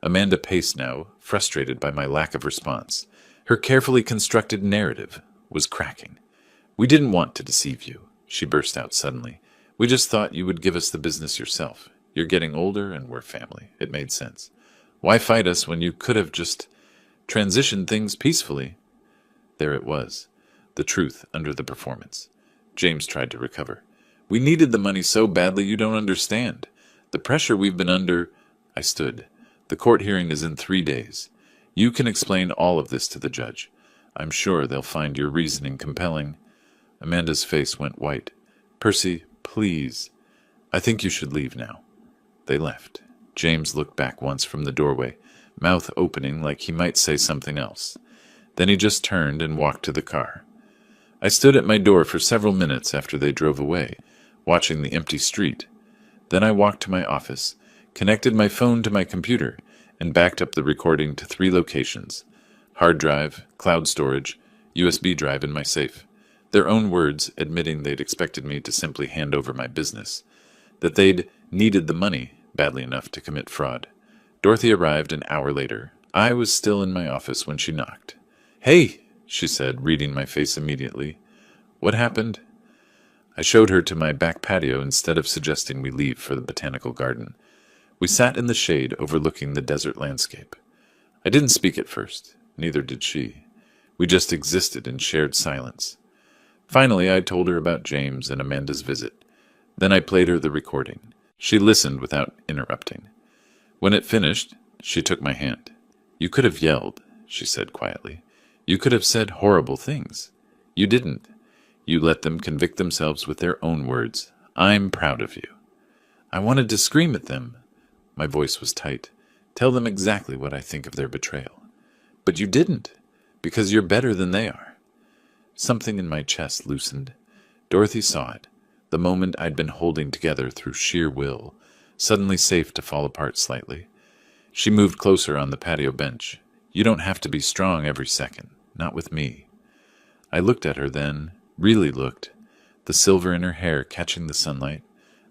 Amanda paced now, frustrated by my lack of response. Her carefully constructed narrative was cracking. "We didn't want to deceive you," she burst out suddenly. "We just thought you would give us the business yourself. You're getting older and we're family. It made sense. Why fight us when you could have just transitioned things peacefully?" There it was, the truth under the performance. James tried to recover. "We needed the money so badly you don't understand. The pressure we've been under—" I stood. "The court hearing is in 3 days. You can explain all of this to the judge. I'm sure they'll find your reasoning compelling." Amanda's face went white. "Percy, please. I think you should leave now." They left. James looked back once from the doorway, mouth opening like he might say something else. Then he just turned and walked to the car. I stood at my door for several minutes after they drove away, watching the empty street. Then I walked to my office, connected my phone to my computer, and backed up the recording to 3 locations: hard drive, cloud storage, USB drive in my safe. Their own words admitting they'd expected me to simply hand over my business, that they'd needed the money badly enough to commit fraud. Dorothy arrived an hour later. I was still in my office when she knocked. "Hey," she said, reading my face immediately. "What happened?" I showed her to my back patio instead of suggesting we leave for the botanical garden. We sat in the shade overlooking the desert landscape. I didn't speak at first, neither did she. We just existed in shared silence. Finally, I told her about James and Amanda's visit. Then I played her the recording. She listened without interrupting. When it finished, she took my hand. "You could have yelled," she said quietly. "You could have said horrible things. You didn't. You let them convict themselves with their own words. I'm proud of you." I wanted to scream at them. My voice was tight. Tell them exactly what I think of their betrayal. But you didn't, because you're better than they are. Something in my chest loosened. Dorothy saw it, the moment I'd been holding together through sheer will, suddenly safe to fall apart slightly. She moved closer on the patio bench. "You don't have to be strong every second, not with me." I looked at her then, really looked. the silver in her hair catching the sunlight,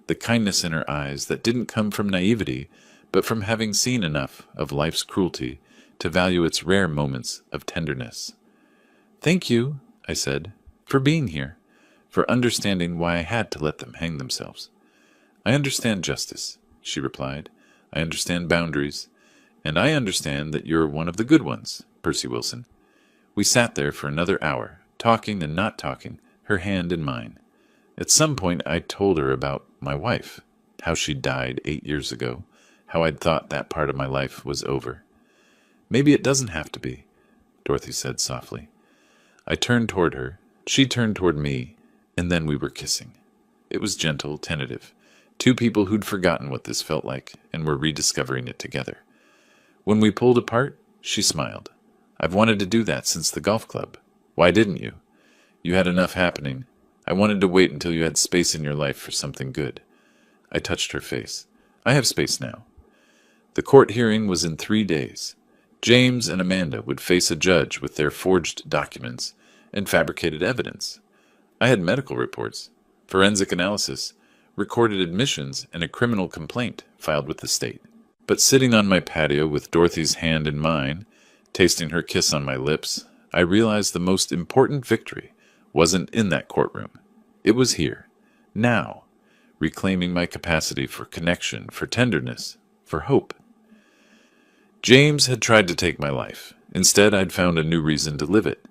the kindness in her eyes that didn't come from naivety, but from having seen enough of life's cruelty to value its rare moments of tenderness. "Thank you," I said, "for being here, for understanding why I had to let them hang themselves." "I understand justice," she replied. "I understand boundaries, and I understand that you're one of the good ones, Percy Wilson." We sat there for another hour, talking and not talking, her hand in mine. At some point I told her about my wife, how she died 8 years ago, how I'd thought that part of my life was over. "Maybe it doesn't have to be," Dorothy said softly. I turned toward her, she turned toward me, and then we were kissing. It was gentle, tentative. Two people who'd forgotten what this felt like and were rediscovering it together. When we pulled apart, she smiled. "I've wanted to do that since the golf club. Why didn't you? You had enough happening. I wanted to wait until you had space in your life for something good." I touched her face. "I have space now." The court hearing was in 3 days. James and Amanda would face a judge with their forged documents and fabricated evidence. I had medical reports, forensic analysis, recorded admissions, and a criminal complaint filed with the state. But sitting on my patio with Dorothy's hand in mine, tasting her kiss on my lips, I realized the most important victory wasn't in that courtroom. It was here, now, reclaiming my capacity for connection, for tenderness, for hope. James had tried to take my life. Instead, I'd found a new reason to live it.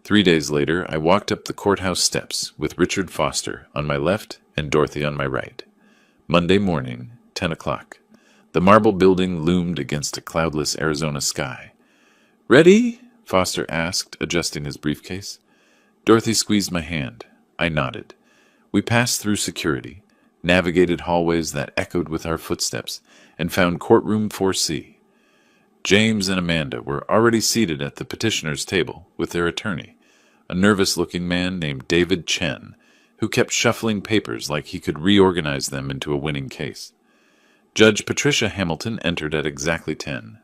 3 days later, I walked up the courthouse steps with Richard Foster on my left and Dorothy on my right. Monday morning, 10 o'clock. The marble building loomed against a cloudless Arizona sky. "Ready?" Foster asked, adjusting his briefcase. Dorothy squeezed my hand. I nodded. We passed through security, navigated hallways that echoed with our footsteps, and found courtroom 4C. James and Amanda were already seated at the petitioner's table with their attorney, a nervous-looking man named David Chen, who kept shuffling papers like he could reorganize them into a winning case. Judge Patricia Hamilton entered at exactly 10.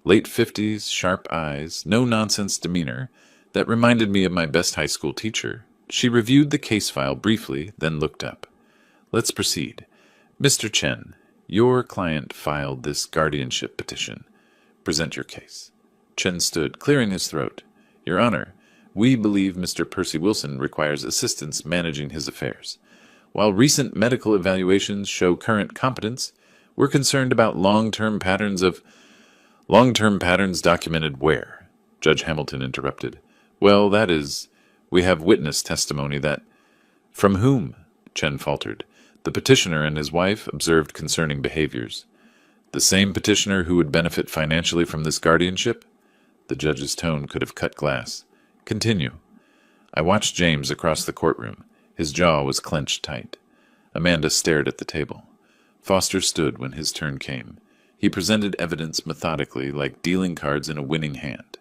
Late 50s, sharp eyes, no-nonsense demeanor that reminded me of my best high school teacher. She reviewed the case file briefly, then looked up. "Let's proceed. Mr. Chen, your client filed this guardianship petition. Present your case." Chen stood, clearing his throat. "Your Honor, we believe Mr. Percy Wilson requires assistance managing his affairs. While recent medical evaluations show current competence, we're concerned about long-term patterns documented where?" Judge Hamilton interrupted. "Well, that is, we have witness testimony that—" "From whom?" Chen faltered. "The petitioner and his wife observed concerning behaviors." "The same petitioner who would benefit financially from this guardianship?" The judge's tone could have cut glass. "Continue." I watched James across the courtroom. His jaw was clenched tight. Amanda stared at the table. Foster stood when his turn came. He presented evidence methodically, like dealing cards in a winning hand.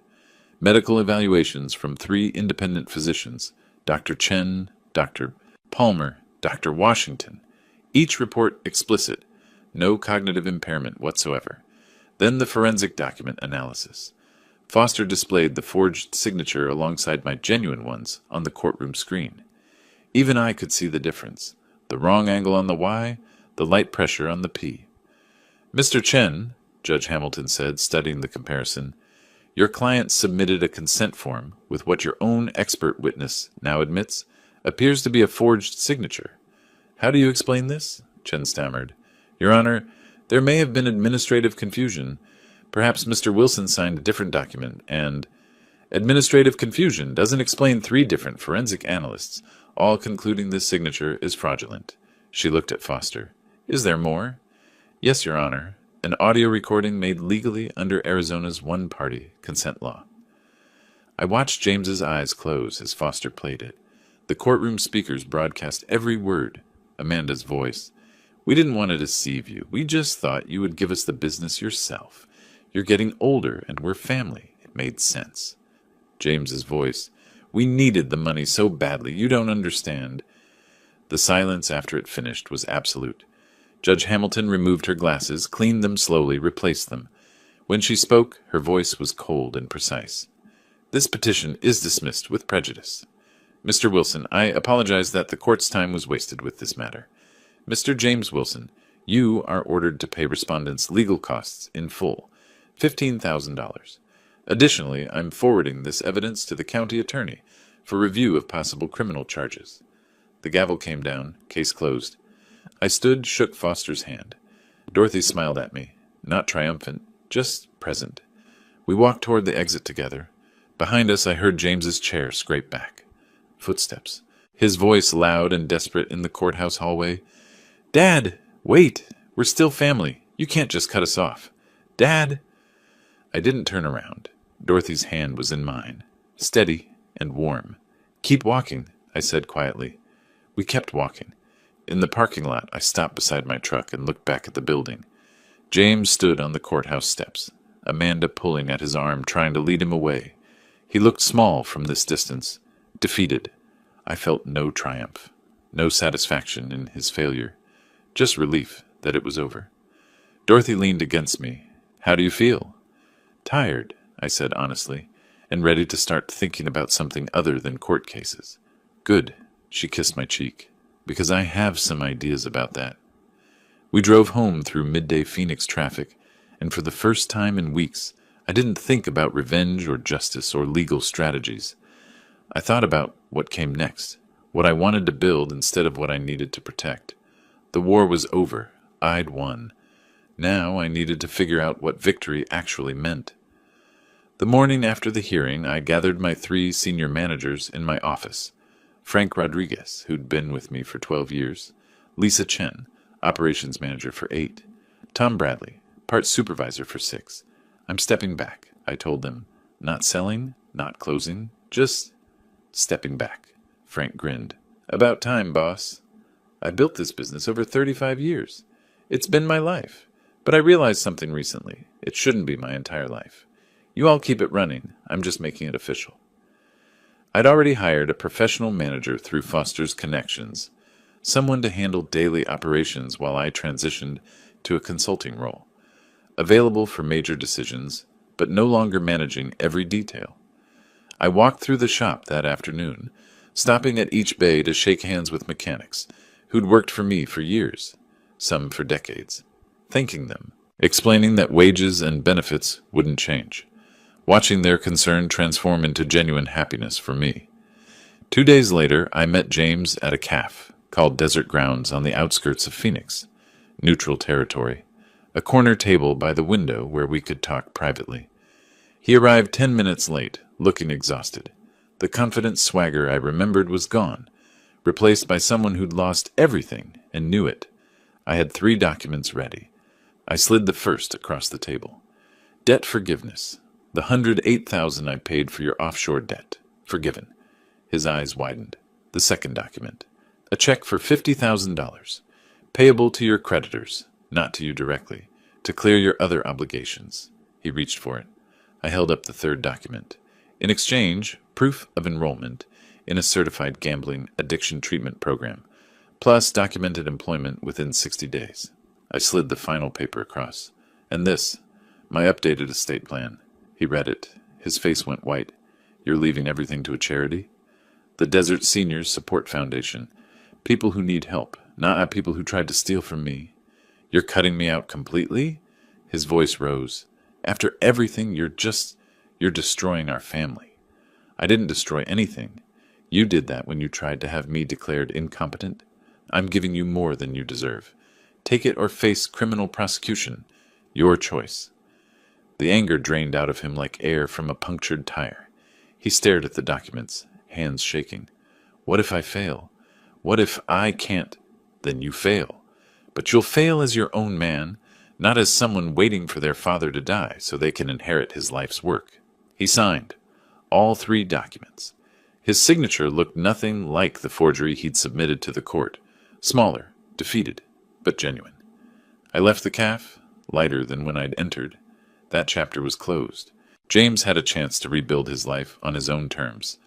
Medical evaluations from 3 independent physicians, Dr. Chen, Dr. Palmer, Dr. Washington. Each report explicit, no cognitive impairment whatsoever. Then the forensic document analysis. Foster displayed the forged signature alongside my genuine ones on the courtroom screen. Even I could see the difference. The wrong angle on the Y, the light pressure on the P. "Mr. Chen," Judge Hamilton said, studying the comparison, "your client submitted a consent form with what your own expert witness now admits appears to be a forged signature. How do you explain this?" Chen stammered. "Your Honor, there may have been administrative confusion. Perhaps Mr. Wilson signed a different document, and—" "Administrative confusion doesn't explain 3 different forensic analysts, all concluding this signature is fraudulent." She looked at Foster. "Is there more?" "Yes, Your Honor. An audio recording made legally under Arizona's one-party consent law." I watched James's eyes close as Foster played it. The courtroom speakers broadcast every word. Amanda's voice. "We didn't want to deceive you. We just thought you would give us the business yourself. You're getting older, and we're family. It made sense." James's voice. "We needed the money so badly. You don't understand." The silence after it finished was absolute. Judge Hamilton removed her glasses, cleaned them slowly, replaced them. When she spoke, her voice was cold and precise. "This petition is dismissed with prejudice." Mr. Wilson, I apologize that the court's time was wasted with this matter. Mr. James Wilson, you are ordered to pay respondents' legal costs in full, $15,000. Additionally, I'm forwarding this evidence to the county attorney for review of possible criminal charges. The gavel came down, case closed. I stood, shook Foster's hand. Dorothy smiled at me, not triumphant, just present. We walked toward the exit together. Behind us, I heard James's chair scrape back. Footsteps. His voice loud and desperate in the courthouse hallway. Dad, wait! We're still family. You can't just cut us off. Dad! I didn't turn around. Dorothy's hand was in mine, steady and warm. Keep walking, I said quietly. We kept walking. In the parking lot, I stopped beside my truck and looked back at the building. James stood on the courthouse steps, Amanda pulling at his arm, trying to lead him away. He looked small from this distance, defeated. I felt no triumph, no satisfaction in his failure, just relief that it was over. Dorothy leaned against me. How do you feel? Tired, I said honestly, and ready to start thinking about something other than court cases. Good, she kissed my cheek, because I have some ideas about that. We drove home through midday Phoenix traffic, and for the first time in weeks, I didn't think about revenge or justice or legal strategies. I thought about what came next, what I wanted to build instead of what I needed to protect. The war was over. I'd won. Now I needed to figure out what victory actually meant. The morning after the hearing, I gathered my 3 senior managers in my office. Frank Rodriguez, who'd been with me for 12 years. Lisa Chen, operations manager for 8. Tom Bradley, part supervisor for 6. I'm stepping back, I told them. Not selling, not closing, just stepping back. Frank grinned. About time, boss. I built this business over 35 years. It's been my life. But I realized something recently. It shouldn't be my entire life. You all keep it running. I'm just making it official. I'd already hired a professional manager through Foster's connections, someone to handle daily operations while I transitioned to a consulting role, available for major decisions, but no longer managing every detail. I walked through the shop that afternoon, stopping at each bay to shake hands with mechanics who'd worked for me for years, some for decades, thanking them, explaining that wages and benefits wouldn't change, watching their concern transform into genuine happiness for me. 2 days later, I met James at a cafe called Desert Grounds on the outskirts of Phoenix, neutral territory, a corner table by the window where we could talk privately. He arrived 10 minutes late, looking exhausted. The confident swagger I remembered was gone, replaced by someone who'd lost everything and knew it. I had 3 documents ready. I slid the first across the table. Debt forgiveness. The $108,000 I paid for your offshore debt. Forgiven. His eyes widened. The second document. A check for $50,000. Payable to your creditors, not to you directly, to clear your other obligations. He reached for it. I held up the third document. In exchange, proof of enrollment in a certified gambling addiction treatment program, plus documented employment within 60 days. I slid the final paper across. And this, my updated estate plan. He read it. His face went white. You're leaving everything to a charity? The Desert Seniors Support Foundation. People who need help, not people who tried to steal from me. You're cutting me out completely? His voice rose. After everything, you're destroying our family. I didn't destroy anything. You did that when you tried to have me declared incompetent. I'm giving you more than you deserve. Take it or face criminal prosecution. Your choice. The anger drained out of him like air from a punctured tire. He stared at the documents, hands shaking. What if I fail? What if I can't? Then you fail. But you'll fail as your own man, not as someone waiting for their father to die so they can inherit his life's work. He signed all 3 documents. His signature looked nothing like the forgery he'd submitted to the court. Smaller, defeated, but genuine. I left the cafe, lighter than when I'd entered. That chapter was closed. James had a chance to rebuild his life on his own terms.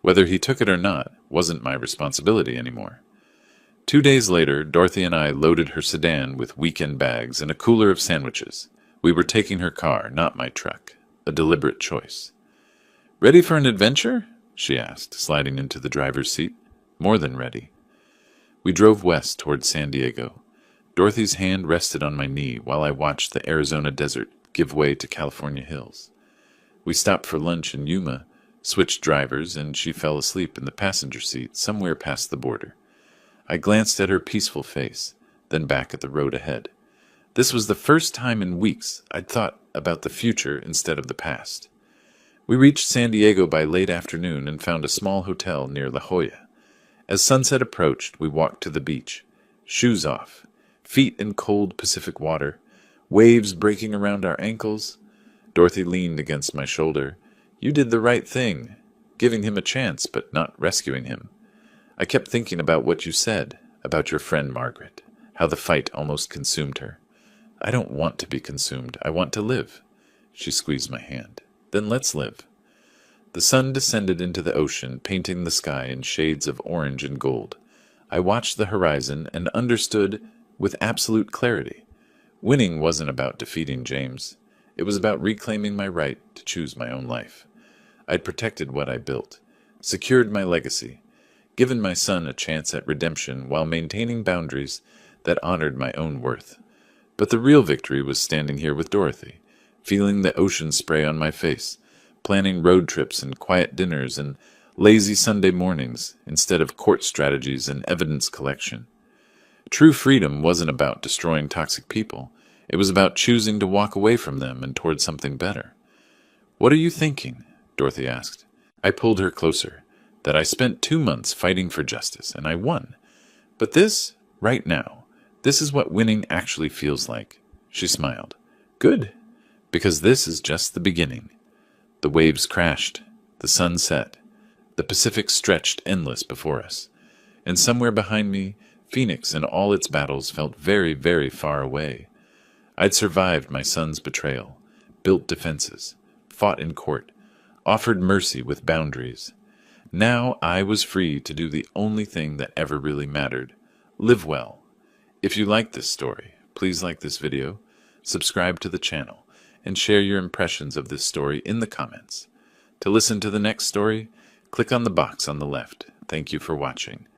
Whether he took it or not wasn't my responsibility anymore. 2 days later, Dorothy and I loaded her sedan with weekend bags and a cooler of sandwiches. We were taking her car, not my truck. A deliberate choice. Ready for an adventure? she asked, sliding into the driver's seat. More than ready. We drove west towards San Diego. Dorothy's hand rested on my knee while I watched the Arizona desert give way to California hills. We stopped for lunch in Yuma, switched drivers, and she fell asleep in the passenger seat somewhere past the border. I glanced at her peaceful face, then back at the road ahead. This was the first time in weeks I'd thought about the future instead of the past. We reached San Diego by late afternoon and found a small hotel near La Jolla. As sunset approached, we walked to the beach, shoes off, feet in cold Pacific water, waves breaking around our ankles. Dorothy leaned against my shoulder. You did the right thing, giving him a chance but not rescuing him. I kept thinking about what you said, about your friend Margaret, how the fight almost consumed her. I don't want to be consumed. I want to live. She squeezed my hand. Then let's live. The sun descended into the ocean, painting the sky in shades of orange and gold. I watched the horizon and understood with absolute clarity. Winning wasn't about defeating James. It was about reclaiming my right to choose my own life. I'd protected what I built, secured my legacy, given my son a chance at redemption while maintaining boundaries that honored my own worth. But the real victory was standing here with Dorothy, feeling the ocean spray on my face, planning road trips and quiet dinners and lazy Sunday mornings instead of court strategies and evidence collection. True freedom wasn't about destroying toxic people. It was about choosing to walk away from them and toward something better. What are you thinking? Dorothy asked. I pulled her closer. That I spent 2 months fighting for justice, and I won. But this, right now, this is what winning actually feels like. She smiled. Good, because this is just the beginning. The waves crashed, the sun set, the Pacific stretched endless before us, and somewhere behind me, Phoenix and all its battles felt very, very far away. I'd survived my son's betrayal, built defenses, fought in court, offered mercy with boundaries. Now I was free to do the only thing that ever really mattered, live well. If you like this story, please like this video, subscribe to the channel, and share your impressions of this story in the comments. To listen to the next story, click on the box on the left. Thank you for watching.